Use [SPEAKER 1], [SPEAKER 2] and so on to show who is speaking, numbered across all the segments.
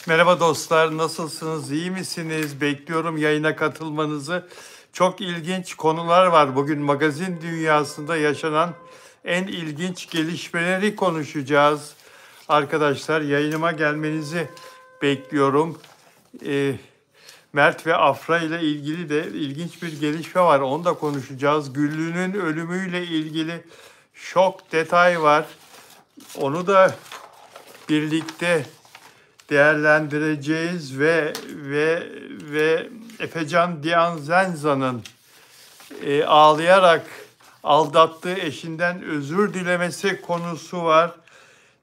[SPEAKER 1] Merhaba dostlar, nasılsınız, iyi misiniz? Bekliyorum yayına katılmanızı. Çok ilginç konular var. Bugün magazin dünyasında yaşanan en ilginç gelişmeleri konuşacağız. Arkadaşlar yayınıma gelmenizi bekliyorum. Ee, Mert ve Afra ile ilgili de ilginç bir gelişme var. Onu da konuşacağız. Güllü'nün ölümüyle ilgili şok detay var. Onu da birlikte değerlendireceğiz ve Efecan Diyanzenza'nın ağlayarak aldattığı eşinden özür dilemesi konusu var.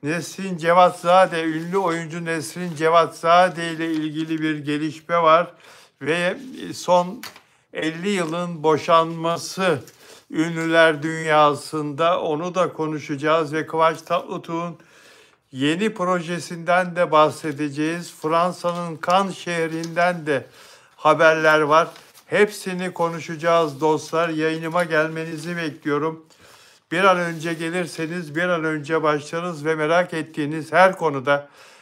[SPEAKER 1] Nesrin Cevatzade, ünlü oyuncu Nesrin Cevatzade ile ilgili bir gelişme var ve son 50 yılın boşanması ünlüler dünyasında, onu da konuşacağız ve Kıvanç Tatlıtuğ'un yeni projesinden de bahsedeceğiz. Fransa'nın Cannes şehrinden de haberler var. Hepsini konuşacağız dostlar. Yayınıma gelmenizi bekliyorum. Bir an önce gelirseniz bir an önce başlarız ve merak ettiğiniz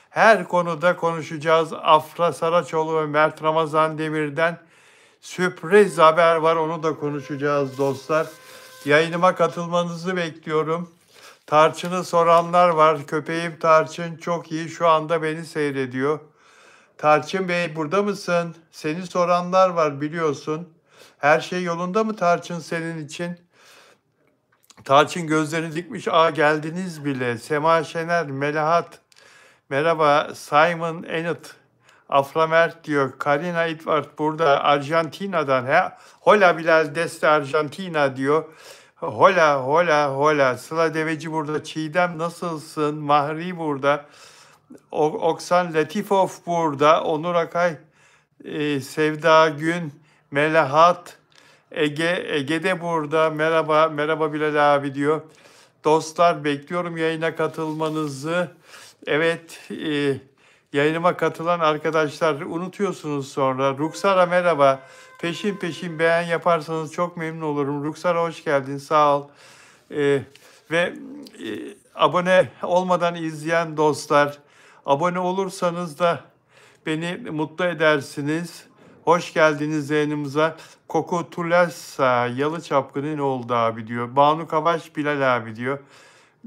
[SPEAKER 1] her konuda konuşacağız. Afra Saraçoğlu ve Mert Ramazan Demir'den sürpriz haber var. Onu da konuşacağız dostlar. Yayınıma katılmanızı bekliyorum. Tarçın'ı soranlar var. Köpeğim Tarçın çok iyi. Şu anda beni seyrediyor. Tarçın Bey burada mısın? Seni soranlar var biliyorsun. Her şey yolunda mı Tarçın senin için? Tarçın gözlerini dikmiş. Geldiniz bile. Sema Şener, Melahat. Merhaba. Simon Enid. Afra Mert diyor. Karina Edward burada. Arjantina'dan. Hola Bilal Deste Arjantina diyor. Hola. Sıla Deveci burada. Çiğdem nasılsın? Mahri burada. Oksan Latifov burada. Onur Akay, Sevda Gün, Melahat, Ege'de burada. Merhaba Bilal abi diyor. Dostlar bekliyorum yayına katılmanızı. Evet, yayınıma katılan arkadaşlar unutuyorsunuz sonra. Ruksara merhaba. Peşin beğen yaparsanız çok memnun olurum. Ruksara hoş geldin, sağ ol. Ve abone olmadan izleyen dostlar, abone olursanız da beni mutlu edersiniz. Hoş geldiniz yayınımıza. Koku Tulasa, Yalı Çapkını ne oldu abi diyor. Banu Kavaş Bilal abi diyor.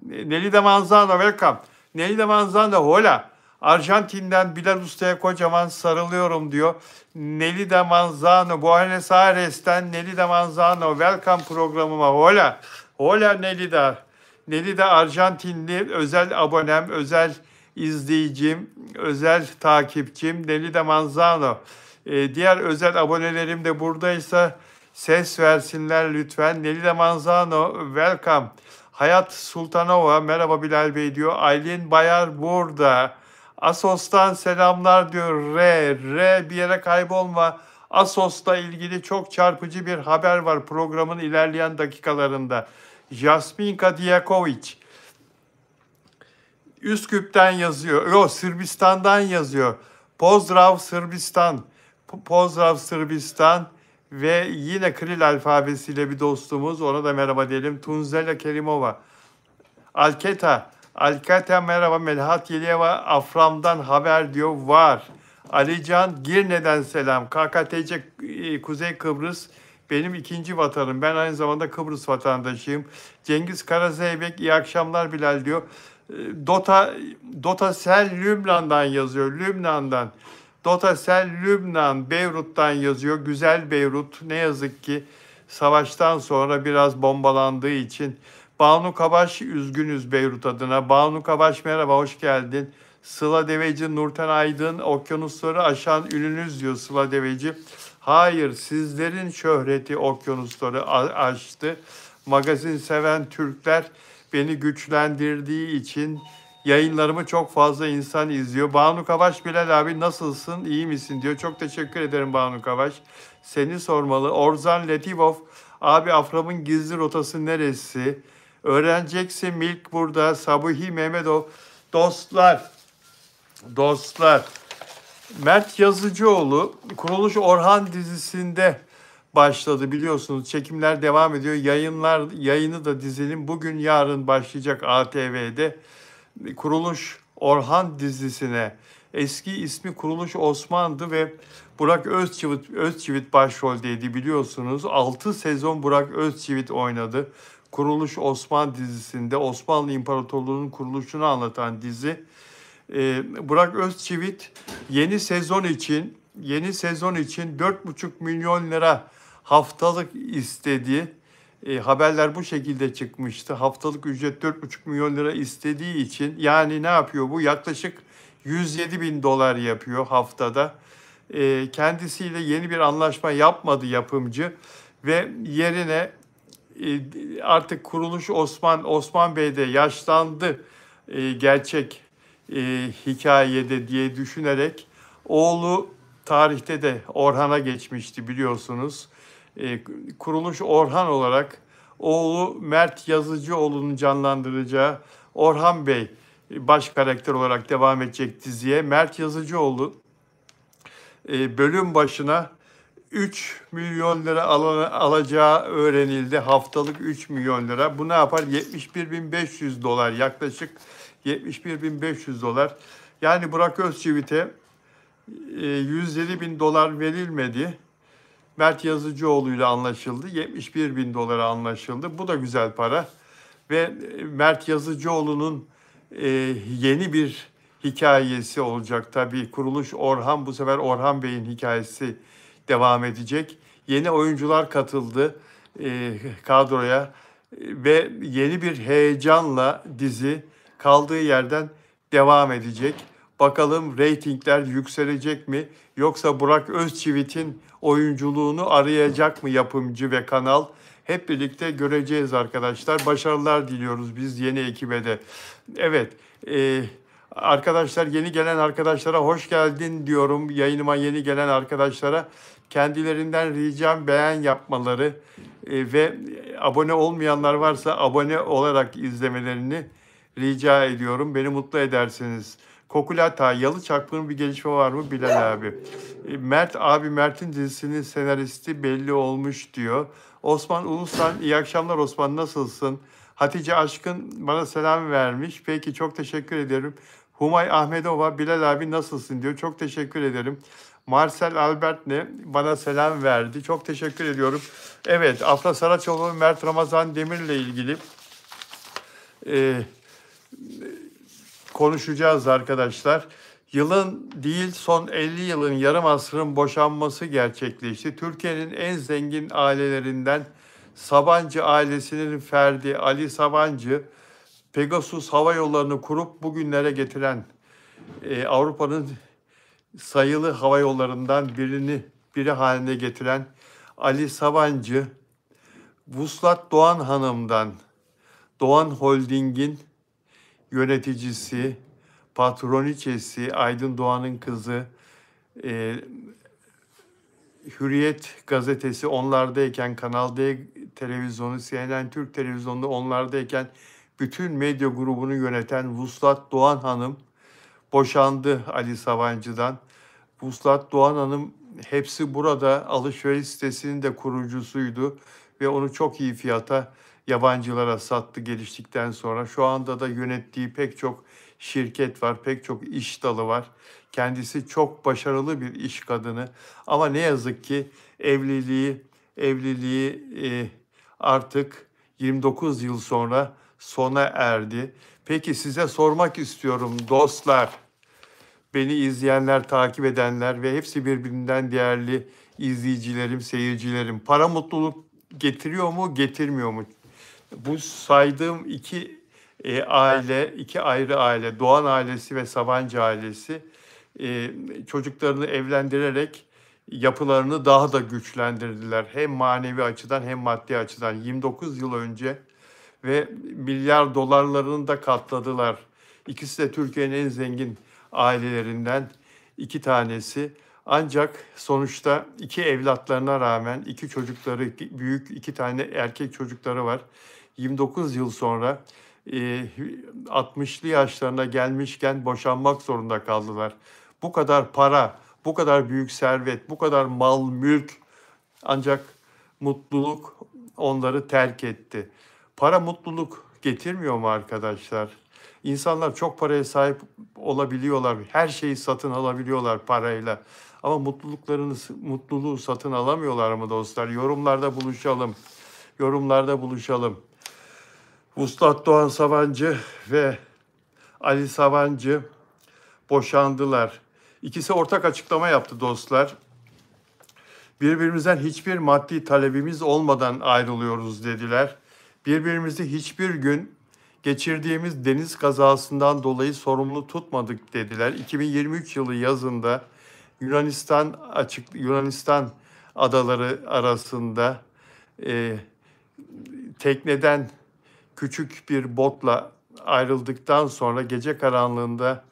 [SPEAKER 1] Nelly Manzano welcome. Nelly Manzano hola. Arjantin'den Bilal Usta'ya kocaman sarılıyorum diyor. Nelly Manzano, Buenos Aires'ten Nelly Manzano welcome programıma hola. Hola Nelly Arjantinli özel abonem, özel izleyicim, özel takipçim Nelly Manzano. Diğer özel abonelerim de buradaysa ses versinler lütfen. Nelly Manzano welcome. Hayat Sultanova merhaba Bilal Bey diyor. Aylin Bayar burada. Asos'tan selamlar diyor. Bir yere kaybolma. Asos'la ilgili çok çarpıcı bir haber var programın ilerleyen dakikalarında. Jasminka Dijakovic Üsküp'ten yazıyor. Sırbistan'dan yazıyor. Pozdrav Sırbistan ve yine Kiril alfabesiyle bir dostumuz. Ona da merhaba diyelim. Tunzela Kerimova. Alketa merhaba. Melahat Yeliyeva Afram'dan haber diyor. Var. Alican Girne'den selam. KKTC Kuzey Kıbrıs benim ikinci vatanım. Ben aynı zamanda Kıbrıs vatandaşıyım. Cengiz Karazeybek iyi akşamlar Bilal diyor. Dota Sel Lübnan'dan yazıyor. Lübnan'dan. Dota Sel Lübnan, Beyrut'tan yazıyor. Güzel Beyrut. Ne yazık ki savaştan sonra biraz bombalandığı için. Banu Kabaş üzgünüz Beyrut adına. Banu Kabaş merhaba, hoş geldin. Sıla Deveci, Nurten Aydın, okyanusları aşan ününüz diyor Sıla Deveci. Hayır, sizlerin şöhreti okyanusları aştı. Magazin seven Türkler beni güçlendirdiği için yayınlarımı çok fazla insan izliyor. Banu Kavaş Bilal abi nasılsın, iyi misin diyor. Çok teşekkür ederim Banu Kavaş. Seni sormalı. Orzan Latifov abi Afram'ın gizli rotası neresi? Öğreneceksin Milk burada. Sabuhi Mehmetov. Dostlar. Mert Yazıcıoğlu Kuruluş Orhan dizisinde başladı biliyorsunuz. Çekimler devam ediyor. Yayını da dizinin bugün yarın başlayacak ATV'de. Kuruluş Orhan dizisine Eski ismi Kuruluş Osman'dı ve Burak Özçivit başroldeydi biliyorsunuz. 6 sezon Burak Özçivit oynadı. Kuruluş Osman dizisinde Osmanlı İmparatorluğu'nun kuruluşunu anlatan dizi. Burak Özçivit yeni sezon için 4,5 milyon lira haftalık istedi. Haberler bu şekilde çıkmıştı. Haftalık ücret 4,5 milyon lira istediği için, yani ne yapıyor bu? Yaklaşık 107 bin dolar yapıyor haftada. Kendisiyle yeni bir anlaşma yapmadı yapımcı ve yerine artık Kuruluş Osman Bey de yaşlandı gerçek hikayede diye düşünerek oğlu tarihte de Orhan'a geçmişti biliyorsunuz. Kuruluş Orhan olarak oğlu Mert Yazıcıoğlu'nun canlandıracağı Orhan Bey baş karakter olarak devam edecek diziye. Mert Yazıcıoğlu bölüm başına 3 milyon lira alacağı öğrenildi. Haftalık 3 milyon lira. Bu ne yapar? 71.500 dolar, yaklaşık 71.500 dolar. Yani Burak Özçivit'e 107 bin dolar verilmedi. Mert Yazıcıoğlu ile anlaşıldı. 71 bin dolara anlaşıldı. Bu da güzel para. Ve Mert Yazıcıoğlu'nun yeni bir hikayesi olacak. Tabii Kuruluş Orhan, bu sefer Orhan Bey'in hikayesi devam edecek. Yeni oyuncular katıldı kadroya ve yeni bir heyecanla dizi kaldığı yerden devam edecek. Bakalım reytingler yükselecek mi? Yoksa Burak Özçivit'in oyunculuğunu arayacak mı yapımcı ve kanal? Hep birlikte göreceğiz arkadaşlar. Başarılar diliyoruz biz yeni ekibe de. Evet, arkadaşlar, yeni gelen arkadaşlara hoş geldin diyorum. Yayınıma yeni gelen arkadaşlara kendilerinden ricam beğen yapmaları ve abone olmayanlar varsa abone olarak izlemelerini rica ediyorum. Beni mutlu edersiniz. Kokulata, Yalı Çapkın'ın bir gelişme var mı Bilal abi? Mert'in dizisinin senaristi belli olmuş diyor. Osman Ulusan, iyi akşamlar Osman, nasılsın? Hatice Aşkın bana selam vermiş. Peki, çok teşekkür ederim. Humay Ahmedova, Bilal abi nasılsın diyor. Çok teşekkür ederim. Marcel Albert ne? Bana selam verdi. Çok teşekkür ediyorum. Evet, Afra Saraçoğlu, Mert Ramazan Demir'le ilgili konuşacağız arkadaşlar. Yılın değil, son 50 yılın, yarım asrın boşanması gerçekleşti. Türkiye'nin en zengin ailelerinden Sabancı ailesinin ferdi Ali Sabancı, Pegasus Hava Yolları'nı kurup bugünlere getiren Avrupa'nın sayılı hava yollarından biri haline getiren Ali Sabancı, Vuslat Doğan Hanım'dan, Doğan Holding'in yöneticisi, patroniçesi, Aydın Doğan'ın kızı, Hürriyet gazetesi onlardayken, Kanal D televizyonu, CNN Türk televizyonu onlardayken bütün medya grubunu yöneten Vuslat Doğan Hanım boşandı Ali Sabancı'dan. Vuslat Doğan Hanım Hepsi Burada alışveriş sitesinin de kurucusuydu ve onu çok iyi fiyata yabancılara sattı geliştikten sonra. Şu anda da yönettiği pek çok şirket var, pek çok iş dalı var. Kendisi çok başarılı bir iş kadını ama ne yazık ki evliliği artık 29 yıl sonra sona erdi. Peki, size sormak istiyorum dostlar, beni izleyenler, takip edenler ve hepsi birbirinden değerli izleyicilerim, seyircilerim. Para mutluluk getiriyor mu, getirmiyor mu? Bu saydığım iki ayrı aile, Doğan ailesi ve Sabancı ailesi çocuklarını evlendirerek yapılarını daha da güçlendirdiler. Hem manevi açıdan hem maddi açıdan 29 yıl önce ve milyar dolarlarını da katladılar. İkisi de Türkiye'nin en zengin ailelerinden iki tanesi. Ancak sonuçta iki evlatlarına rağmen iki çocukları, büyük iki tane erkek çocukları var. 29 yıl sonra 60'lı yaşlarına gelmişken boşanmak zorunda kaldılar. Bu kadar para, bu kadar büyük servet, bu kadar mal, mülk, ancak mutluluk onları terk etti. Para mutluluk getirmiyor mu arkadaşlar? İnsanlar çok paraya sahip olabiliyorlar. Her şeyi satın alabiliyorlar parayla. Ama mutluluğu satın alamıyorlar mı dostlar? Yorumlarda buluşalım. Yorumlarda buluşalım. Vuslat Doğan Sabancı ve Ali Sabancı boşandılar. İkisi ortak açıklama yaptı dostlar. Birbirimizden hiçbir maddi talebimiz olmadan ayrılıyoruz dediler. Birbirimizi hiçbir gün geçirdiğimiz deniz kazasından dolayı sorumlu tutmadık dediler. 2023 yılı yazında Yunanistan adaları arasında tekneden küçük bir botla ayrıldıktan sonra gece karanlığında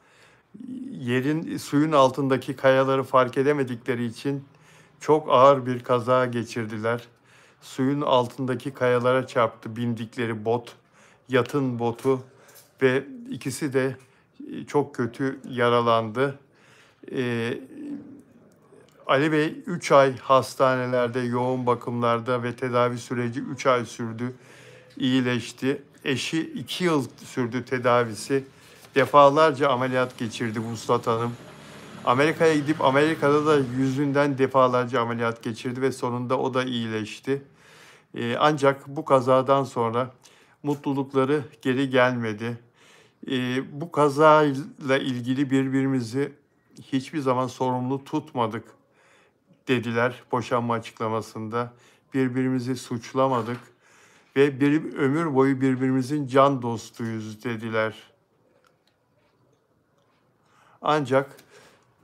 [SPEAKER 1] suyun altındaki kayaları fark edemedikleri için çok ağır bir kaza geçirdiler. Suyun altındaki kayalara çarptı bindikleri bot, yatın botu ve ikisi de çok kötü yaralandı. Ali Bey 3 ay hastanelerde, yoğun bakımlarda ve tedavi süreci 3 ay sürdü. İyileşti. Eşi 2 yıl sürdü tedavisi. Defalarca ameliyat geçirdi Vuslat Hanım. Amerika'ya gidip Amerika'da da yüzünden defalarca ameliyat geçirdi ve sonunda o da iyileşti. Ancak bu kazadan sonra mutlulukları geri gelmedi. Bu kazayla ilgili birbirimizi hiçbir zaman sorumlu tutmadık dediler boşanma açıklamasında. Birbirimizi suçlamadık ve bir ömür boyu birbirimizin can dostuyuz dediler. Ancak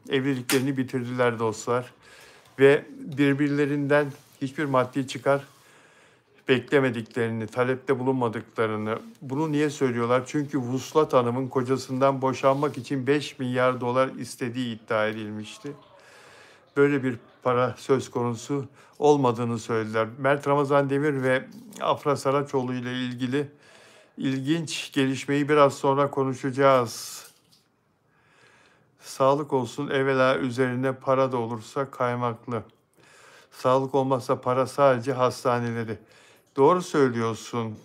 [SPEAKER 1] evliliklerini bitirdiler dostlar ve birbirlerinden hiçbir maddi çıkar beklemediklerini, talepte bulunmadıklarını. Bunu niye söylüyorlar? Çünkü Vuslat Hanım'ın kocasından boşanmak için 5 milyar dolar istediği iddia edilmişti. Böyle bir para söz konusu olmadığını söylediler. Mert Ramazan Demir ve Afra Saraçoğlu ile ilgili ilginç gelişmeyi biraz sonra konuşacağız. Sağlık olsun, evvela üzerine para da olursa kaymaklı. Sağlık olmazsa para sadece hastaneleri. Doğru söylüyorsun.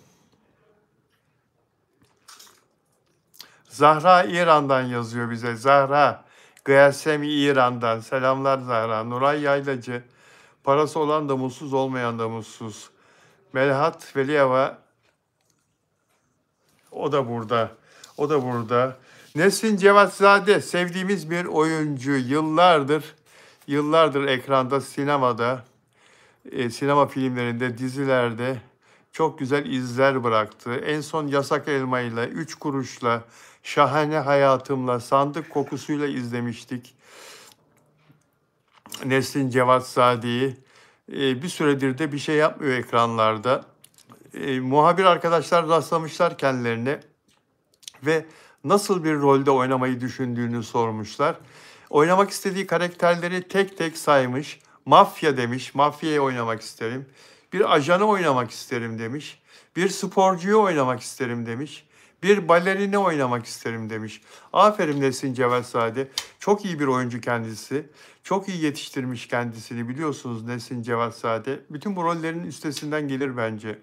[SPEAKER 1] Zahra İran'dan yazıyor bize. Zahra, Gıyasemi İran'dan. Selamlar Zahra. Nuray Yaylacı, parası olan da mutsuz, olmayan da mutsuz. Melahat Veliyeva, o da burada. O da burada. Nesrin Cevatzade, sevdiğimiz bir oyuncu. Yıllardır ekranda, sinemada, sinema filmlerinde, dizilerde çok güzel izler bıraktı. En son Yasak Elma'yla, 3 Kuruş'la, Şahane Hayatım'la, Sandık Kokusu'yla izlemiştik Nesrin Cevatzade'yi. Bir süredir de bir şey yapmıyor ekranlarda. Muhabir arkadaşlar rastlamışlar kendilerine ve nasıl bir rolde oynamayı düşündüğünü sormuşlar. Oynamak istediği karakterleri tek tek saymış. Mafya demiş, mafyayı oynamak isterim. Bir ajanı oynamak isterim demiş. Bir sporcuyu oynamak isterim demiş. Bir balerini oynamak isterim demiş. Aferin Nesrin Cevatzade. Çok iyi bir oyuncu kendisi. Çok iyi yetiştirmiş kendisini, biliyorsunuz Nesrin Cevatzade. Bütün bu rollerin üstesinden gelir bence.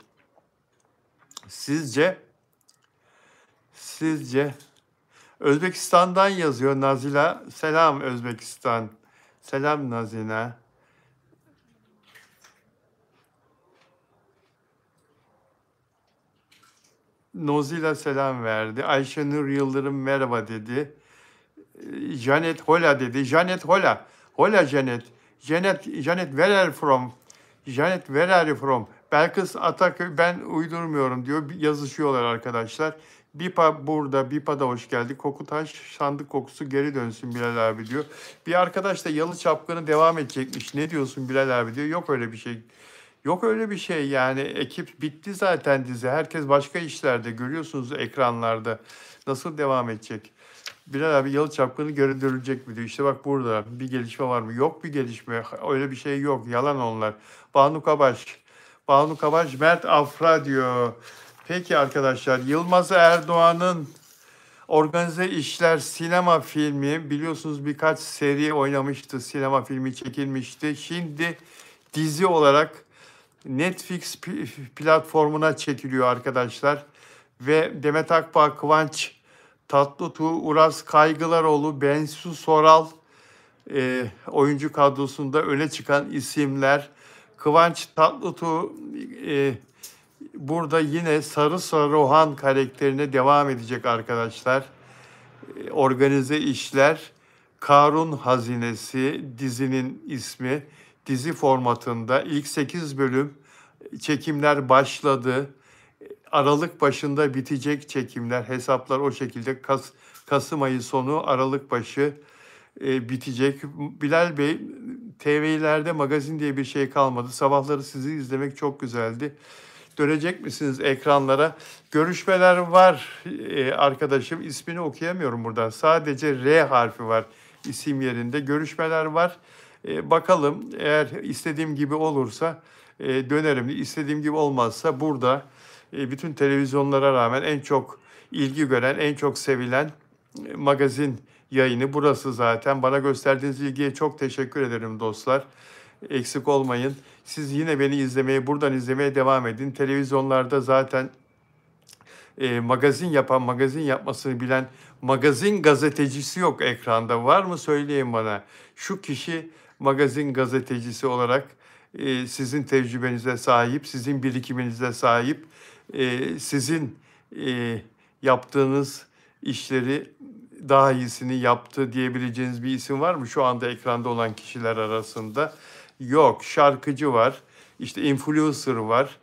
[SPEAKER 1] Sizce? Özbekistan'dan yazıyor Nazila. Selam Özbekistan. Selam Nazina. Nozila selam verdi. Ayşenur Yıldırım merhaba dedi. Janet Hola dedi. Janet Hola. Hola Janet. Janet where are you from? Janet where are you from? Belkıs Ataköy, ben uydurmuyorum diyor. Yazışıyorlar arkadaşlar. Bipa burada. Bipa da hoş geldi. Kokutaş sandık kokusu geri dönsün Bilal abi diyor. Bir arkadaş da Yalı Çapkını devam edecekmiş. Ne diyorsun Bilal abi diyor. Yok öyle bir şey. Yok öyle bir şey yani. Ekip bitti zaten dizi. Herkes başka işlerde. Görüyorsunuz ekranlarda. Nasıl devam edecek? Bilal abi Yalı Çapkını geri dönecek mi diyor. İşte bak burada bir gelişme var mı? Yok bir gelişme. Öyle bir şey yok. Yalan onlar. Banu Kabaş, Mert Afra diyor. Peki arkadaşlar, Yılmaz Erdoğan'ın Organize İşler sinema filmi, biliyorsunuz birkaç seri oynamıştı, sinema filmi çekilmişti. Şimdi dizi olarak Netflix platformuna çekiliyor arkadaşlar. Ve Demet Akbağ, Kıvanç Tatlıtuğ, Uras Kaygılaroğlu, Bensu Soral oyuncu kadrosunda öne çıkan isimler. Kıvanç Tatlıtuğ burada yine Sarı Saruhan karakterine devam edecek arkadaşlar. Organize işler, Karun Hazinesi dizinin ismi. Dizi formatında ilk 8 bölüm çekimler başladı. Aralık başında bitecek çekimler. Hesaplar o şekilde Kasım ayı sonu, Aralık başı bitecek. Bilal Bey, TV'lerde magazin diye bir şey kalmadı. Sabahları sizi izlemek çok güzeldi. Dönecek misiniz ekranlara? Görüşmeler var arkadaşım. İsmini okuyamıyorum buradan. Sadece R harfi var isim yerinde. Görüşmeler var. Bakalım eğer istediğim gibi olursa dönerim. İstediğim gibi olmazsa burada bütün televizyonlara rağmen en çok ilgi gören, en çok sevilen magazin yayını burası zaten. Bana gösterdiğiniz ilgiye çok teşekkür ederim dostlar. Eksik olmayın. Siz yine beni izlemeye, buradan izlemeye devam edin. Televizyonlarda zaten magazin yapan, magazin yapmasını bilen magazin gazetecisi yok ekranda. Var mı söyleyin bana. Şu kişi magazin gazetecisi olarak sizin tecrübenize sahip, sizin birikiminize sahip, sizin yaptığınız işleri daha iyisini yaptı diyebileceğiniz bir isim var mı şu anda ekranda olan kişiler arasında? Yok. Şarkıcı var, işte influencer var,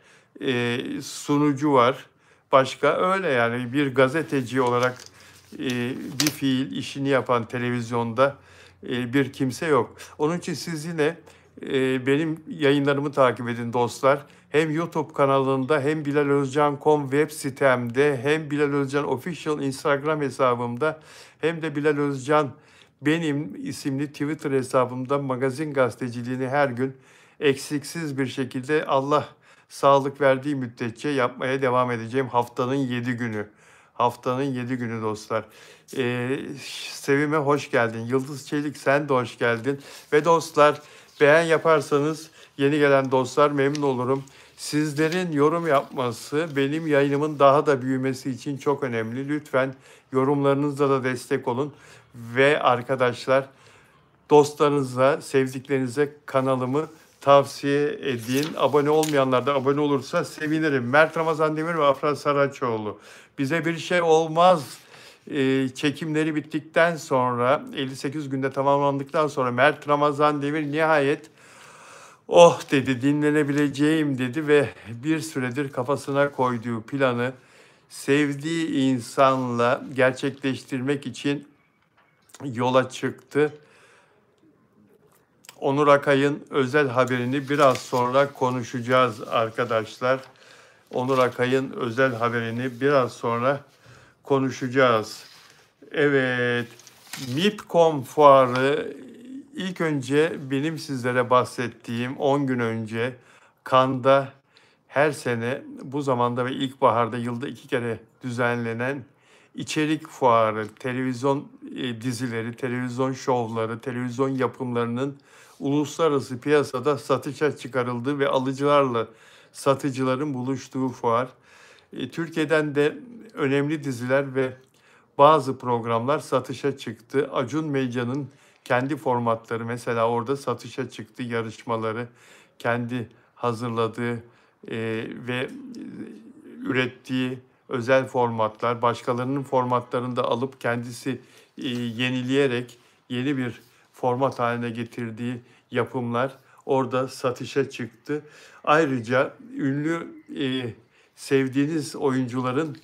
[SPEAKER 1] sunucu var. Başka öyle yani bir gazeteci olarak bir fiil işini yapan televizyonda bir kimse yok. Onun için siz yine benim yayınlarımı takip edin dostlar. Hem YouTube kanalında hem bilalozcan.com web sitemde hem Bilal Özcan Official Instagram hesabımda hem de Bilal Özcan benim isimli Twitter hesabımda magazin gazeteciliğini her gün eksiksiz bir şekilde Allah sağlık verdiği müddetçe yapmaya devam edeceğim haftanın 7 günü. Haftanın 7 günü dostlar. Sevime hoş geldin. Yıldız Çelik sen de hoş geldin. Ve dostlar beğen yaparsanız yeni gelen dostlar memnun olurum. Sizlerin yorum yapması benim yayınımın daha da büyümesi için çok önemli. Lütfen yorumlarınızla da destek olun. Ve arkadaşlar dostlarınıza, sevdiklerinize kanalımı tavsiye edin. Abone olmayanlar da abone olursa sevinirim. Mert Ramazan Demir ve Afra Saraçoğlu. Bize bir şey olmaz. Çekimleri bittikten sonra 58 günde tamamlandıktan sonra Mert Ramazan Demir nihayet oh dedi, dinlenebileceğim dedi ve bir süredir kafasına koyduğu planı sevdiği insanla gerçekleştirmek için yola çıktı. Onur Akay'ın özel haberini biraz sonra konuşacağız arkadaşlar. Onur Akay'ın özel haberini biraz sonra konuşacağız. Evet, MIPCOM fuarı ilk önce benim sizlere bahsettiğim 10 gün önce Cannes'da her sene bu zamanda ve ilkbaharda yılda 2 kere düzenlenen içerik fuarı, televizyon dizileri, televizyon şovları, televizyon yapımlarının uluslararası piyasada satışa çıkarıldığı ve alıcılarla satıcıların buluştuğu fuar. Türkiye'den de önemli diziler ve bazı programlar satışa çıktı. Acun Medya'nın kendi formatları mesela orada satışa çıktı, yarışmaları, kendi hazırladığı ve ürettiği özel formatlar, başkalarının formatlarını da alıp kendisi yenileyerek yeni bir format haline getirdiği yapımlar orada satışa çıktı. Ayrıca ünlü sevdiğiniz oyuncuların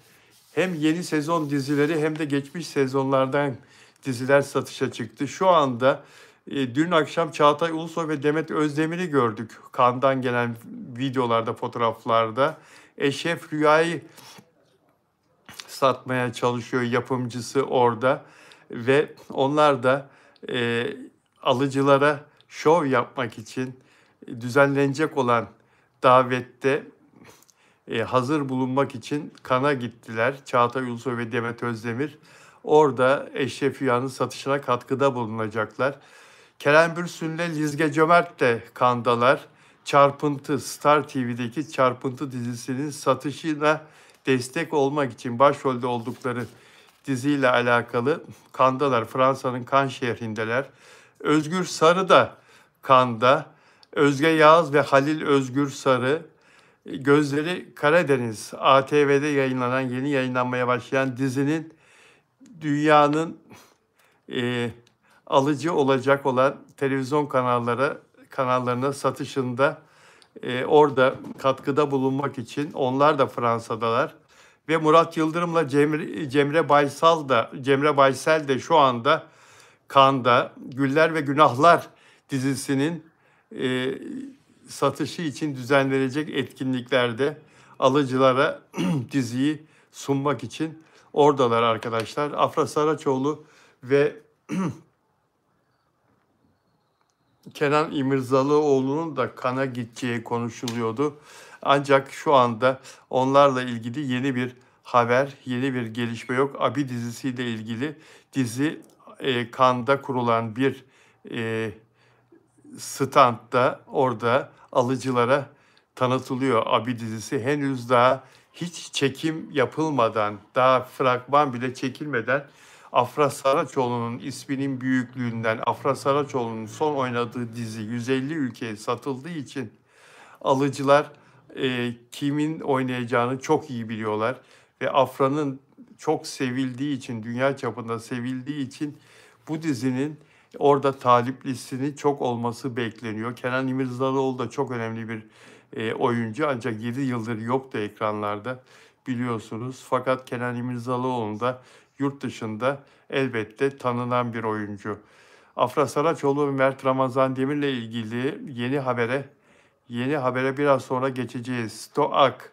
[SPEAKER 1] hem yeni sezon dizileri hem de geçmiş sezonlardan diziler satışa çıktı. Şu anda dün akşam Çağatay Ulusoy ve Demet Özdemir'i gördük. Cannes'dan gelen videolarda, fotoğraflarda. Eşref Rüya'yı satmaya çalışıyor yapımcısı orada. Ve onlar da alıcılara şov yapmak için düzenlenecek olan davette hazır bulunmak için Cannes'a gittiler. Çağatay Ulusoy ve Demet Özdemir. Orada Eşref Rüya'nın satışına katkıda bulunacaklar. Kerem Bürsin'le Lizge Cömert de Cannes'dalar. Çarpıntı, Star TV'deki Çarpıntı dizisinin satışına destek olmak için başrolde oldukları diziyle alakalı. Cannes'dalar, Fransa'nın Cannes şehrindeler. Özgür Sarı da Cannes'da. Özge Yağız ve Halil Özgür Sarı. Gözleri Karadeniz, ATV'de yayınlanan, yeni yayınlanmaya başlayan dizinin dünyanın alıcı olacak olan televizyon kanallarına satışında orada katkıda bulunmak için onlar da Fransa'dalar. Ve Murat Yıldırım'la Cemre Baysel de şu anda Cannes'da Güller ve Günahlar dizisinin satışı için düzenlenecek etkinliklerde alıcılara diziyi sunmak için oradalar arkadaşlar. Afra Saraçoğlu ve Kenan İmirzalıoğlu'nun da Cannes'a gideceği konuşuluyordu. Ancak şu anda onlarla ilgili yeni bir haber, yeni bir gelişme yok. Abi dizisiyle ilgili dizi Cannes'da kurulan bir standta orada alıcılara tanıtılıyor Abi dizisi. Henüz daha hiç çekim yapılmadan, daha fragman bile çekilmeden Afra Saraçoğlu'nun isminin büyüklüğünden, Afra Saraçoğlu'nun son oynadığı dizi 150 ülkeye satıldığı için alıcılar kimin oynayacağını çok iyi biliyorlar. Ve Afra'nın çok sevildiği için, dünya çapında sevildiği için bu dizinin orada taliplisi çok olması bekleniyor. Kenan İmirzalıoğlu da çok önemli bir oyuncu ancak 7 yıldır yoktu ekranlarda biliyorsunuz. Fakat Kenan İmirzalıoğlu da yurt dışında elbette tanınan bir oyuncu. Afra Saraçoğlu ve Mert Ramazan Demir'le ilgili yeni habere biraz sonra geçeceğiz. Stoak,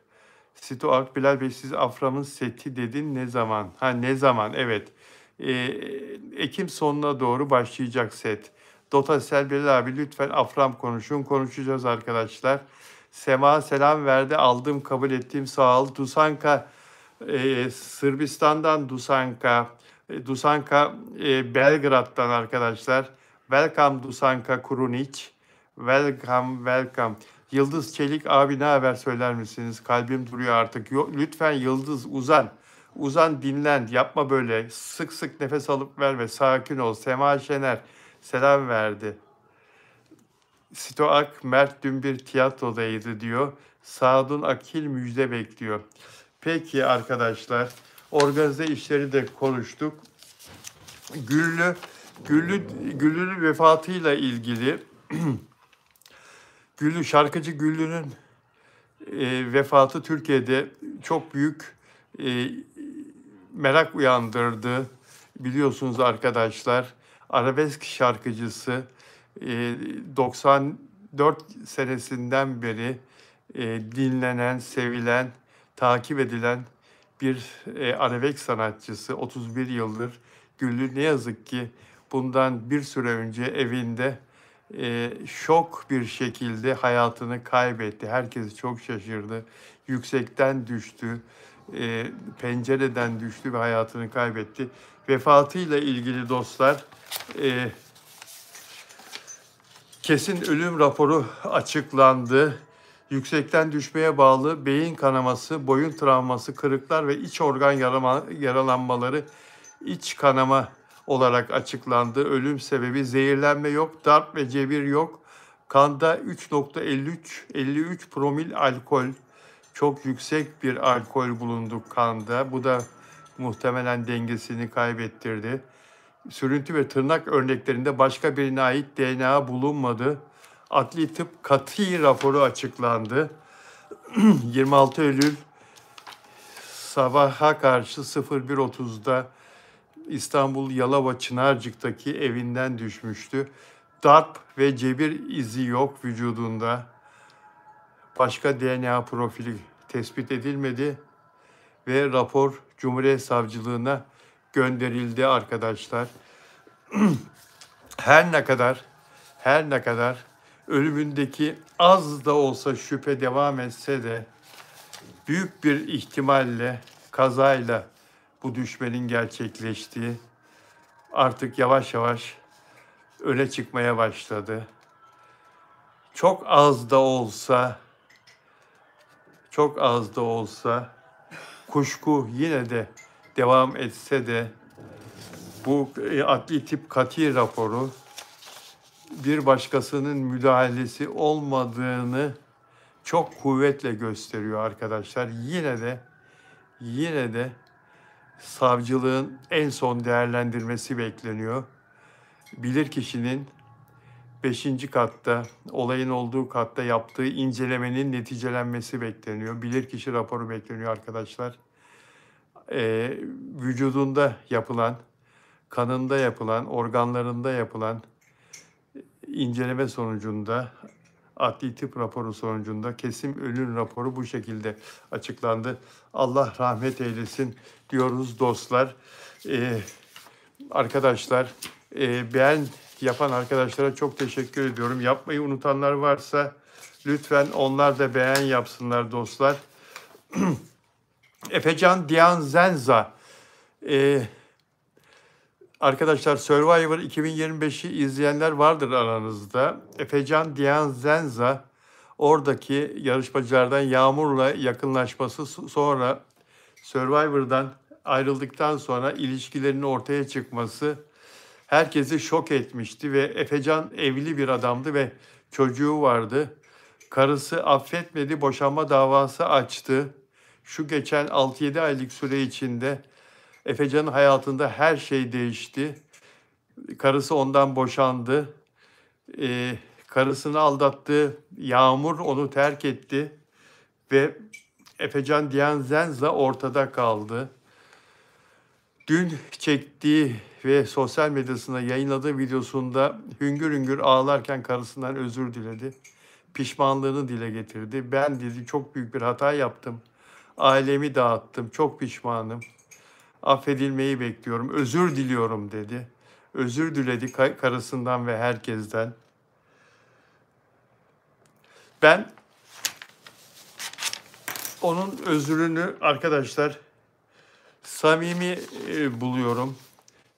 [SPEAKER 1] Bilal Bey siz Afra'nın seti dedin ne zaman? Ne zaman? Evet. Ekim sonuna doğru başlayacak set. Dota Selbilal abi lütfen Afram konuşacağız arkadaşlar. Sema selam verdi, aldım, kabul ettim, sağ ol. Dusanka, Sırbistan'dan Dusanka Belgrad'dan arkadaşlar. Welcome Dusanka Kurunic. Welcome. Yıldız Çelik abi ne haber söyler misiniz? Kalbim duruyor artık. Lütfen Yıldız uzan dinlen, yapma böyle. Sık sık nefes alıp ver ve sakin ol. Sema Şener selam verdi. Stoak Mert dün bir tiyatrodaydı diyor. Sadun Akil müjde bekliyor. Peki arkadaşlar, organize işleri de konuştuk. Güllü'nün vefatıyla ilgili şarkıcı Güllü'nün vefatı Türkiye'de çok büyük merak uyandırdı. Biliyorsunuz arkadaşlar, arabesk şarkıcısı 94 senesinden beri dinlenen, sevilen, takip edilen bir arabesk sanatçısı. 31 yıldır Güllü ne yazık ki bundan bir süre önce evinde şok bir şekilde hayatını kaybetti. Herkes çok şaşırdı. Yüksekten düştü, pencereden düştü ve hayatını kaybetti. Vefatıyla ilgili dostlar, kesin ölüm raporu açıklandı. Yüksekten düşmeye bağlı beyin kanaması, boyun travması, kırıklar ve iç organ yaralanmaları iç kanama olarak açıklandı. Ölüm sebebi zehirlenme yok, darp ve cebir yok. Kanda 3,53 promil alkol, çok yüksek bir alkol bulundu kanda. Bu da muhtemelen dengesini kaybettirdi. Sürüntü ve tırnak örneklerinde başka birine ait DNA bulunmadı. Adli tıp kati raporu açıklandı. 26 Eylül sabaha karşı 01.30'da İstanbul Yalova Çınarcık'taki evinden düşmüştü. Darp ve cebir izi yok vücudunda. Başka DNA profili tespit edilmedi ve rapor Cumhuriyet Savcılığına gönderildi arkadaşlar. Her ne kadar ölümündeki az da olsa şüphe devam etse de büyük bir ihtimalle kazayla bu düşmenin gerçekleştiği artık yavaş yavaş öne çıkmaya başladı. Çok az da olsa kuşku yine de devam etse de bu adli tıp kati raporu bir başkasının müdahalesi olmadığını çok kuvvetle gösteriyor arkadaşlar. Yine de savcılığın en son değerlendirmesi bekleniyor. Bilirkişinin 5. katta, olayın olduğu katta yaptığı incelemenin neticelenmesi bekleniyor. Bilirkişi raporu bekleniyor arkadaşlar. Vücudunda yapılan, kanında yapılan, organlarında yapılan inceleme sonucunda, adli tıp raporu sonucunda kesin ölüm raporu bu şekilde açıklandı. Allah rahmet eylesin diyoruz dostlar. Arkadaşlar, beğen yapan arkadaşlara çok teşekkür ediyorum. Yapmayı unutanlar varsa lütfen onlar da beğen yapsınlar dostlar. Efecan Dianzenza. Arkadaşlar Survivor 2025'i izleyenler vardır aranızda. Efecan Dianzenza oradaki yarışmacılardan Yağmur'la yakınlaşması, sonra Survivor'dan ayrıldıktan sonra ilişkilerinin ortaya çıkması herkesi şok etmişti ve Efecan evli bir adamdı ve çocuğu vardı. Karısı affetmedi, boşanma davası açtı. Şu geçen 6-7 aylık süre içinde Efecan'ın hayatında her şey değişti. Karısı ondan boşandı. Karısını aldattı. Yağmur onu terk etti. Ve Efecan Dianzenza ortada kaldı. Dün çektiği ve sosyal medyasında yayınladığı videosunda hüngür hüngür ağlarken karısından özür diledi. Pişmanlığını dile getirdi. Ben dedi çok büyük bir hata yaptım. Ailemi dağıttım. Çok pişmanım. Affedilmeyi bekliyorum. Özür diliyorum dedi. Özür diledi karısından ve herkesten. Ben onun özrünü arkadaşlar samimi buluyorum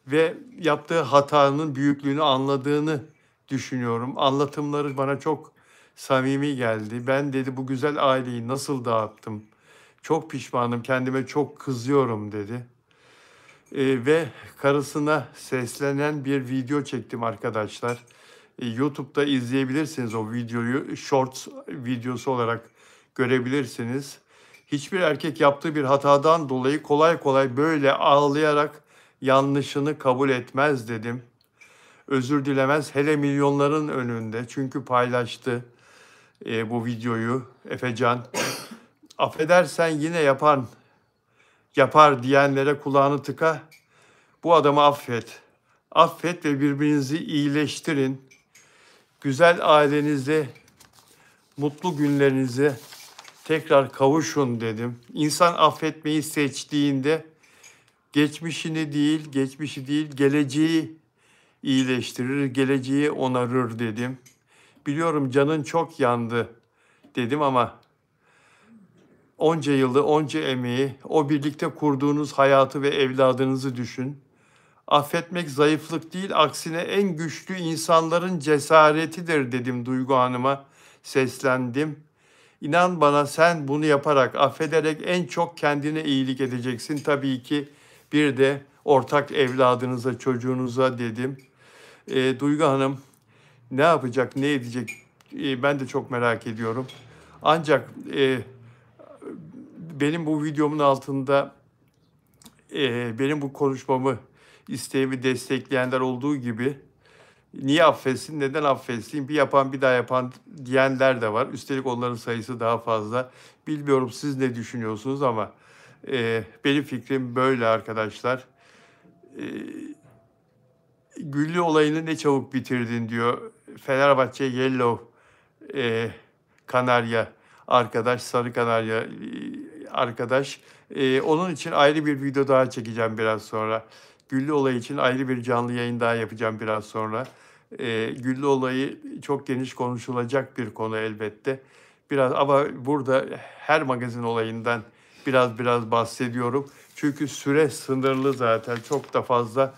[SPEAKER 1] ve yaptığı hatanın büyüklüğünü anladığını düşünüyorum. Anlatımları bana çok samimi geldi. Ben dedi bu güzel aileyi nasıl dağıttım? Çok pişmanım, kendime çok kızıyorum dedi. Ve karısına seslenen bir video çektim arkadaşlar. YouTube'da izleyebilirsiniz o videoyu. Shorts videosu olarak görebilirsiniz. Hiçbir erkek yaptığı bir hatadan dolayı kolay kolay böyle ağlayarak yanlışını kabul etmez dedim. Özür dilemez, hele milyonların önünde. Çünkü paylaştı bu videoyu Efecan. Affedersen yine yapar diyenlere kulağını tıka. Bu adamı affet. Affet ve birbirinizi iyileştirin. Güzel ailenize, mutlu günlerinize tekrar kavuşun dedim. İnsan affetmeyi seçtiğinde geçmişi değil, geleceği iyileştirir, geleceği onarır dedim. Biliyorum canın çok yandı dedim ama onca yılı, onca emeği, o birlikte kurduğunuz hayatı ve evladınızı düşün. Affetmek zayıflık değil, aksine en güçlü insanların cesaretidir dedim Duygu Hanım'a, seslendim. İnan bana sen bunu yaparak, affederek en çok kendine iyilik edeceksin. Tabii ki bir de ortak evladınıza, çocuğunuza dedim. Duygu Hanım ne yapacak, ne edecek ben de çok merak ediyorum. Ancak benim bu videomun altında benim bu konuşmamı, isteğimi destekleyenler olduğu gibi niye affetsin, neden affetsin, bir yapan bir daha yapan diyenler de var. Üstelik onların sayısı daha fazla. Bilmiyorum siz ne düşünüyorsunuz ama benim fikrim böyle arkadaşlar. Güllü olayını ne çabuk bitirdin diyor. Fenerbahçe Yellow Kanarya arkadaş, Sarı Kanarya arkadaş. Onun için ayrı bir video daha çekeceğim biraz sonra. Güllü olayı için ayrı bir canlı yayın daha yapacağım biraz sonra. Güllü olayı çok geniş konuşulacak bir konu elbette. Biraz ama burada her magazin olayından biraz bahsediyorum. Çünkü süre sınırlı zaten. Çok da fazla.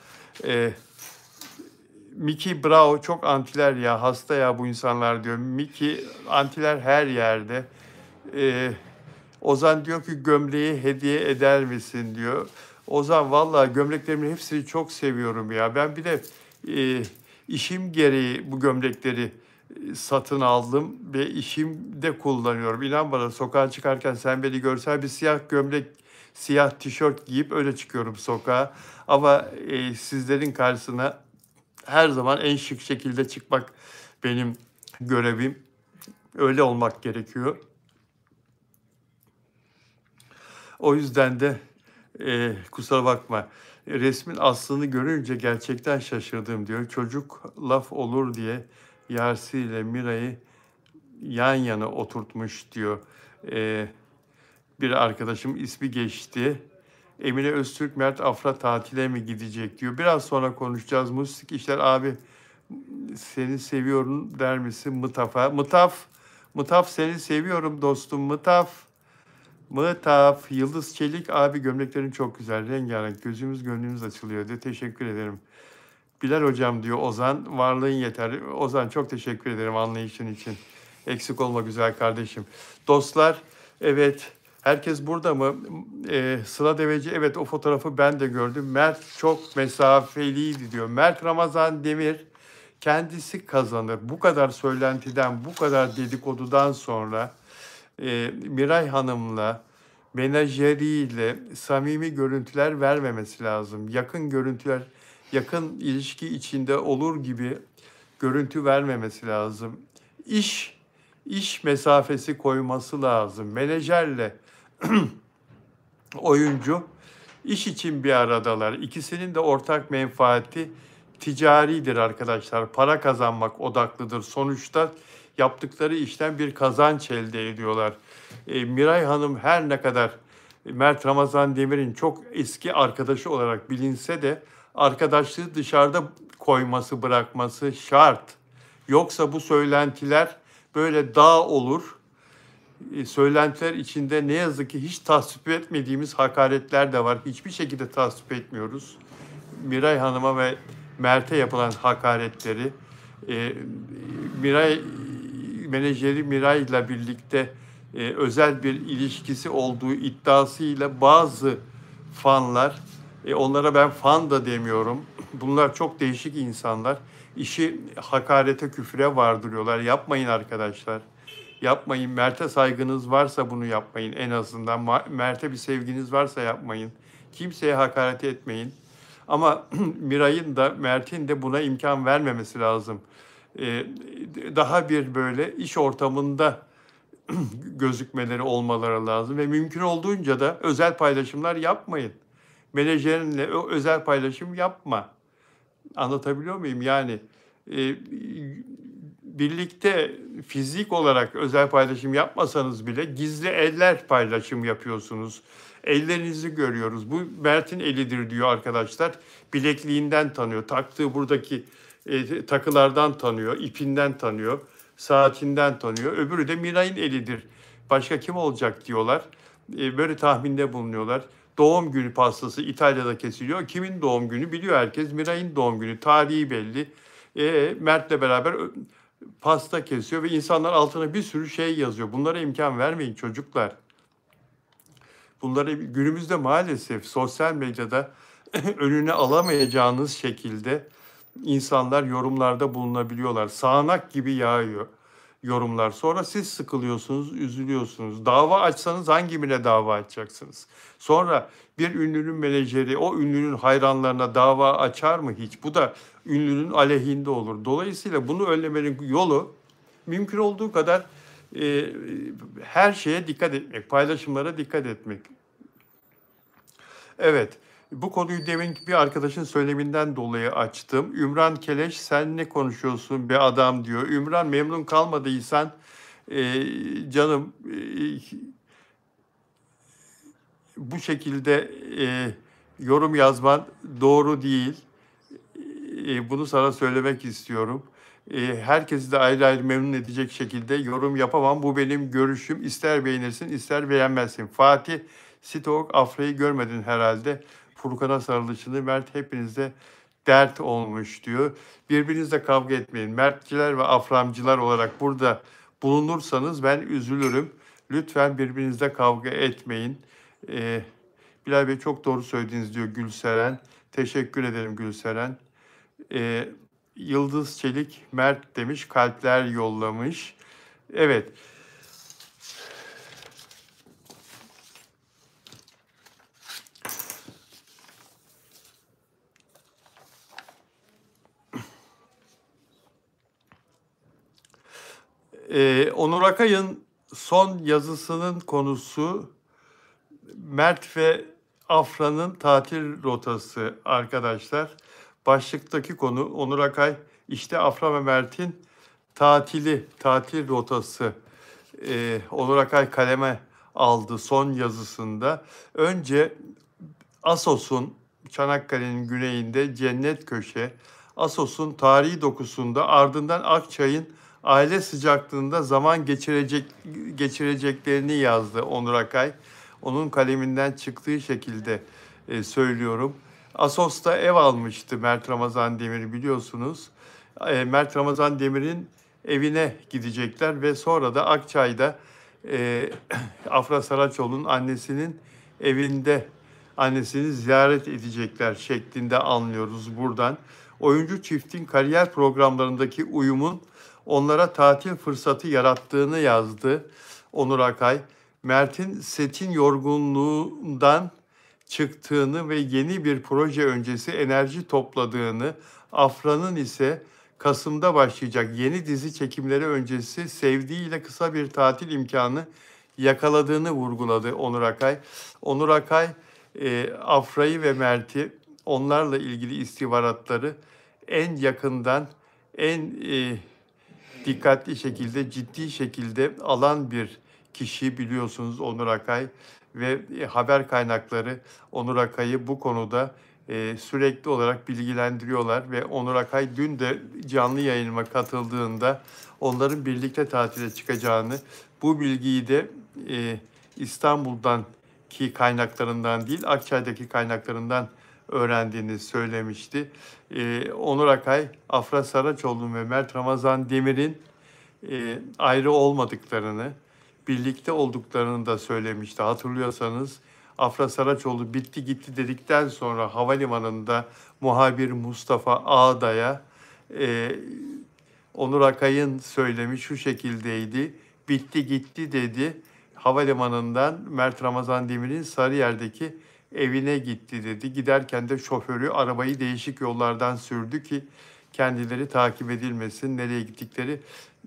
[SPEAKER 1] Mickey Bravo çok antiler ya, hasta ya bu insanlar diyor. Mickey antiler her yerde. Ozan diyor ki gömleği hediye eder misin diyor. Ozan vallahi gömleklerimin hepsini çok seviyorum ya. Ben bir de işim gereği bu gömlekleri satın aldım ve işimde kullanıyorum. İnan bana sokağa çıkarken sen beni görsen bir siyah gömlek, siyah tişört giyip öyle çıkıyorum sokağa. Ama sizlerin karşısına her zaman en şık şekilde çıkmak benim görevim. Öyle olmak gerekiyor. O yüzden de kusura bakma. Resmin aslını görünce gerçekten şaşırdım diyor. Çocuk laf olur diye Yarsi ile Mira'yı yan yana oturtmuş diyor. Bir arkadaşım ismi geçti. Emine Öztürk Mert Afra tatile mi gidecek diyor. Biraz sonra konuşacağız. Musik işler abi seni seviyorum der misin Mıtaf'a? Mıtaf seni seviyorum dostum Mıtaf. Mıtaf, Yıldız Çelik abi gömleklerin çok güzel, rengarenk, gözümüz gönlümüz açılıyor diyor. Teşekkür ederim. Bilal hocam diyor Ozan, varlığın yeter. Ozan çok teşekkür ederim anlayışın için. Eksik olma güzel kardeşim. Dostlar, evet herkes burada mı? Sıla Deveci, evet o fotoğrafı ben de gördüm. Mert çok mesafeliydi diyor. Mert Ramazan Demir kendisi kazanır. Bu kadar söylentiden, bu kadar dedikodudan sonra Miray Hanım'la, menajeriyle samimi görüntüler vermemesi lazım. Yakın görüntüler, yakın ilişki içinde olur gibi görüntü vermemesi lazım. İş mesafesi koyması lazım. Menajerle oyuncu iş için bir aradalar. İkisinin de ortak menfaati ticaridir arkadaşlar. Para kazanmak odaklıdır. Sonuçta yaptıkları işten bir kazanç elde ediyorlar. Miray Hanım her ne kadar Mert Ramazan Demir'in çok eski arkadaşı olarak bilinse de arkadaşlığı dışarıda koyması, bırakması şart. Yoksa bu söylentiler böyle dağ olur. Söylentiler içinde ne yazık ki hiç tasvip etmediğimiz hakaretler de var. Hiçbir şekilde tasvip etmiyoruz. Miray Hanım'a ve Mert'e yapılan hakaretleri, Miray menajeri Miray'la birlikte özel bir ilişkisi olduğu iddiasıyla bazı fanlar, onlara ben fan da demiyorum. Bunlar çok değişik insanlar. İşi hakarete, küfre vardırıyorlar. Yapmayın arkadaşlar. Yapmayın. Mert'e saygınız varsa bunu yapmayın en azından. Mert'e bir sevginiz varsa yapmayın. Kimseye hakaret etmeyin. Ama Miray'ın da Mert'in de buna imkan vermemesi lazım. Daha bir böyle iş ortamında gözükmeleri olmaları lazım ve mümkün olduğunca da özel paylaşımlar yapmayın. Menajerinle özel paylaşım yapma. Anlatabiliyor muyum? Yani birlikte fizik olarak özel paylaşım yapmasanız bile gizli eller paylaşım yapıyorsunuz. Ellerinizi görüyoruz. Bu Mert'in elidir diyor arkadaşlar. Bilekliğinden tanıyor. Taktığı buradaki takılardan tanıyor. İpinden tanıyor. Saatinden tanıyor. Öbürü de Miray'ın elidir. Başka kim olacak diyorlar. Böyle tahminde bulunuyorlar. Doğum günü pastası İtalya'da kesiliyor. Kimin doğum günü biliyor herkes. Miray'ın doğum günü. Tarihi belli. Mert'le beraber pasta kesiyor ve insanlar altına bir sürü şey yazıyor. Bunlara imkan vermeyin çocuklar. Bunları günümüzde maalesef sosyal medyada önüne alamayacağınız şekilde insanlar yorumlarda bulunabiliyorlar. Sağanak gibi yağıyor yorumlar. Sonra siz sıkılıyorsunuz, üzülüyorsunuz. Dava açsanız hangi birine dava açacaksınız? Sonra bir ünlünün menajeri o ünlünün hayranlarına dava açar mı hiç? Bu da ünlünün aleyhinde olur. Dolayısıyla bunu önlemenin yolu mümkün olduğu kadar her şeye dikkat etmek, paylaşımlara dikkat etmek. Evet, bu konuyu demin bir arkadaşın söyleminden dolayı açtım. Ümran Keleş, sen ne konuşuyorsun be adam diyor. Ümran memnun kalmadıysan canım bu şekilde yorum yazman doğru değil. Bunu sana söylemek istiyorum. Herkesi de ayrı ayrı memnun edecek şekilde yorum yapamam. Bu benim görüşüm. İster beğenirsin, ister beğenmezsin. Fatih Stok, Afra'yı görmedin herhalde. Furkan'a sarılışını Mert hepinize dert olmuş diyor. Birbirinizle kavga etmeyin. Mertçiler ve Aframcılar olarak burada bulunursanız ben üzülürüm. Lütfen birbirinizle kavga etmeyin. Bilal Bey çok doğru söylediniz diyor Gülseren. Teşekkür ederim Gülseren. Ee, Yıldız Çelik Mert demiş, kalpler yollamış. Evet. Onur Akay'ın son yazısının konusu Mert ve Afra'nın tatil rotası arkadaşlar. Başlıktaki konu Onur Akay işte Afra ve Mert'in tatil rotası. Onur Akay kaleme aldı son yazısında. Önce Assos'un, Çanakkale'nin güneyinde Cennet Köşe, Assos'un tarihi dokusunda, ardından Akçay'ın aile sıcaklığında zaman geçireceklerini yazdı Onur Akay. Onun kaleminden çıktığı şekilde söylüyorum. Assos'ta ev almıştı Mert Ramazan Demir, biliyorsunuz. Mert Ramazan Demir'in evine gidecekler ve sonra da Akçay'da Afra Saraçoğlu'nun annesini ziyaret edecekler şeklinde anlıyoruz buradan. Oyuncu çiftin kariyer programlarındaki uyumun onlara tatil fırsatı yarattığını yazdı Onur Akay. Mert'in setin yorgunluğundan çıktığını ve yeni bir proje öncesi enerji topladığını, Afra'nın ise Kasım'da başlayacak yeni dizi çekimleri öncesi sevdiğiyle kısa bir tatil imkanı yakaladığını vurguladı Onur Akay. Onur Akay, Afra'yı ve Mert'i, onlarla ilgili istihbaratları en yakından, en dikkatli şekilde, ciddi şekilde alan bir kişi, biliyorsunuz Onur Akay ve haber kaynakları Onur Akay'ı bu konuda sürekli olarak bilgilendiriyorlar ve Onur Akay dün de canlı yayınıma katıldığında onların birlikte tatile çıkacağını, bu bilgiyi de İstanbul'daki kaynaklarından değil, Akçay'daki kaynaklarından öğrendiğini söylemişti. Onur Akay, Afra Saraçoğlu ve Mert Ramazan Demir'in ayrı olmadıklarını, birlikte olduklarını da söylemişti. Hatırlıyorsanız Afra Saraçoğlu bitti gitti dedikten sonra havalimanında muhabir Mustafa Ağda'ya Onur Akay'ın söylemi şu şekildeydi. Bitti gitti dedi. Havalimanından Mert Ramazan Demir'in Sarıyer'deki evine gitti dedi. Giderken de şoförü arabayı değişik yollardan sürdü ki kendileri takip edilmesin, nereye gittikleri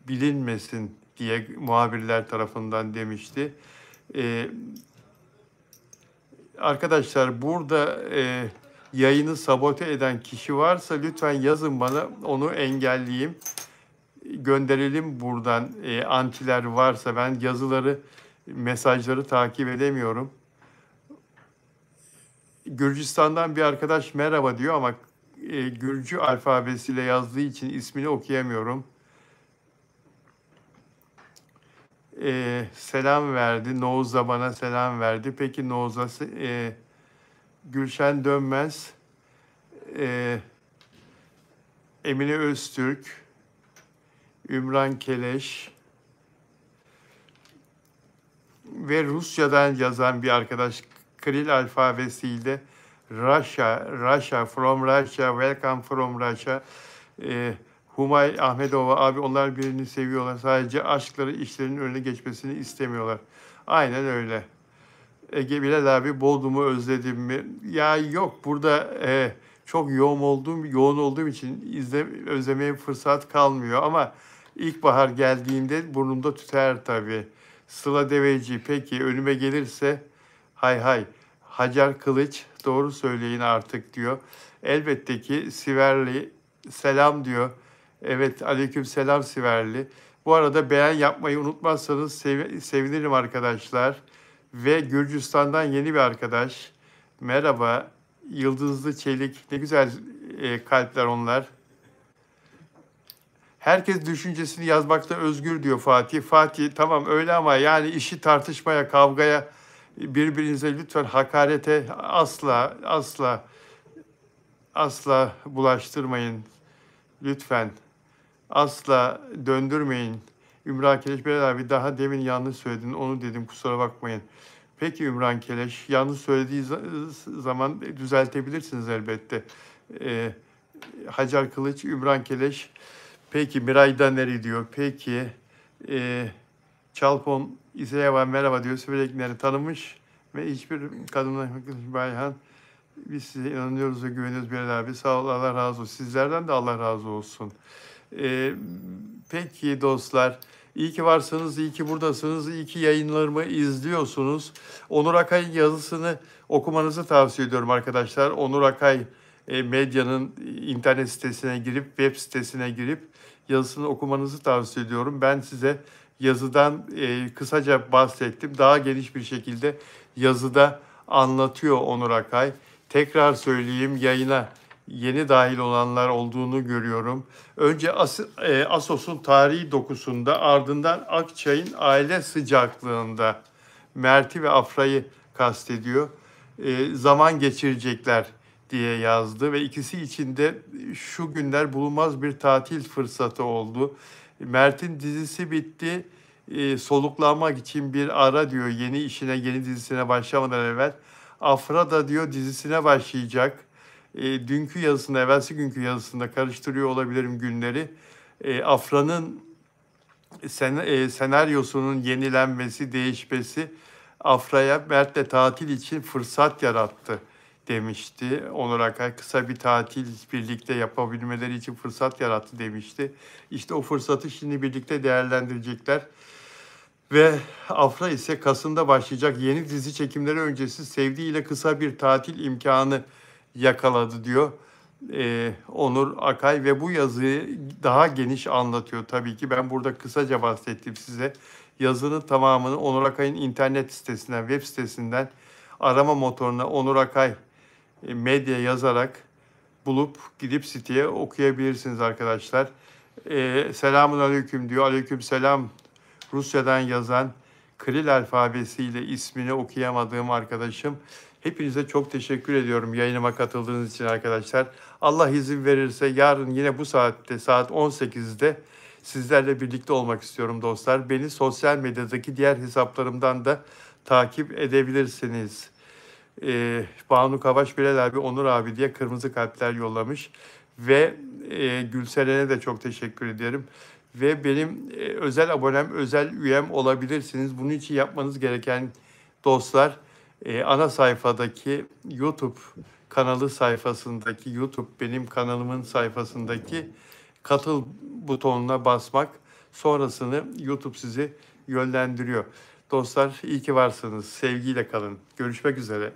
[SPEAKER 1] bilinmesin diye muhabirler tarafından demişti. Arkadaşlar burada yayını sabote eden kişi varsa lütfen yazın bana, onu engelleyeyim. Gönderelim buradan antiler varsa, ben mesajları takip edemiyorum. Gürcistan'dan bir arkadaş merhaba diyor ama Gürcü alfabesiyle yazdığı için ismini okuyamıyorum. Selam verdi. Noğuz'a bana selam verdi. Peki Noğuz'a Gülşen Dönmez, Emine Öztürk, Ümran Keleş ve Rusya'dan yazan bir arkadaş Kiril alfabesiyle Russia, from Russia, welcome from Russia. Humay Ahmedova, abi onlar birini seviyorlar. Sadece aşkları işlerinin önüne geçmesini istemiyorlar. Aynen öyle. Ege Bilal abi, Bodrum'u özledim mi? Ya yok, burada çok yoğun olduğum için özlemeye fırsat kalmıyor ama ilkbahar geldiğinde burnumda tüter tabii. Sıla Deveci, peki önüme gelirse hay hay. Hacer Kılıç, doğru söyleyin artık diyor. Elbette ki Siverli selam diyor. Evet, aleyküm selam Siverli. Bu arada beğen yapmayı unutmazsanız sevinirim arkadaşlar. Ve Gürcistan'dan yeni bir arkadaş. Merhaba, Yıldızlı Çelik. Ne güzel kalpler onlar. Herkes düşüncesini yazmakta özgür diyor Fatih. Fatih tamam öyle ama yani işi tartışmaya, kavgaya, birbirinize lütfen hakarete asla bulaştırmayın. Lütfen. Asla döndürmeyin. Ümran Keleş Bilal abi, daha demin yanlış söyledin, onu dedim, kusura bakmayın. Peki Ümran Keleş, yanlış söylediği zaman düzeltebilirsiniz elbette. Eee, Hacer Kılıç, Ümran Keleş. Peki Miray Daneri diyor. Peki Çalpon İzeyeva merhaba diyor. Sürekli tanımış ve hiçbir kadınla Bayhan. Biz size inanıyoruz ve güveniyoruz Bilal abi. Sağ ol, Allah razı olsun. Sizlerden de Allah razı olsun. Peki dostlar, iyi ki varsınız, iyi ki buradasınız, iyi ki yayınlarımı izliyorsunuz. Onur Akay'ın yazısını okumanızı tavsiye ediyorum arkadaşlar. Onur Akay medyanın internet sitesine girip, web sitesine girip yazısını okumanızı tavsiye ediyorum. Ben size yazıdan kısaca bahsettim. Daha geniş bir şekilde yazıda anlatıyor Onur Akay. Tekrar söyleyeyim, yayına yeni dahil olanlar olduğunu görüyorum. Önce Assos'un tarihi dokusunda, ardından Akçay'ın aile sıcaklığında Mert'i ve Afra'yı kastediyor. Zaman geçirecekler diye yazdı ve ikisi için de şu günler bulunmaz bir tatil fırsatı oldu. Mert'in dizisi bitti. Soluklanmak için bir ara diyor yeni işine, yeni dizisine başlamadan evvel. Afra da diyor dizisine başlayacak. Dünkü yazısında, evvelsi günkü yazısında karıştırıyor olabilirim günleri. Afra'nın senaryosunun yenilenmesi, değişmesi Afra'ya Mert'le tatil için fırsat yarattı demişti. Onur Akay kısa bir tatil birlikte yapabilmeleri için fırsat yarattı demişti. İşte o fırsatı şimdi birlikte değerlendirecekler. Ve Afra ise Kasım'da başlayacak yeni dizi çekimleri öncesi sevdiğiyle kısa bir tatil imkanı yakaladı diyor Onur Akay ve bu yazıyı daha geniş anlatıyor tabii ki. Ben burada kısaca bahsettim size. Yazının tamamını Onur Akay'ın internet sitesinden, web sitesinden arama motoruna Onur Akay medya yazarak bulup gidip siteye okuyabilirsiniz arkadaşlar. Selamun aleyküm diyor. Aleyküm selam. Rusya'dan yazan Kiril alfabesiyle ismini okuyamadığım arkadaşım. Hepinize çok teşekkür ediyorum yayınıma katıldığınız için arkadaşlar. Allah izin verirse yarın yine bu saatte saat 18'de sizlerle birlikte olmak istiyorum dostlar. Beni sosyal medyadaki diğer hesaplarımdan da takip edebilirsiniz. Banu Kavaş Bilal abi, Onur abi diye kırmızı kalpler yollamış. Ve Gülseren'e de çok teşekkür ederim. Ve benim özel abonem, özel üyem olabilirsiniz. Bunun için yapmanız gereken dostlar, ana sayfadaki YouTube kanalı sayfasındaki, YouTube benim kanalımın sayfasındaki katıl butonuna basmak. Sonrasını YouTube sizi yönlendiriyor. Dostlar iyi ki varsınız. Sevgiyle kalın. Görüşmek üzere.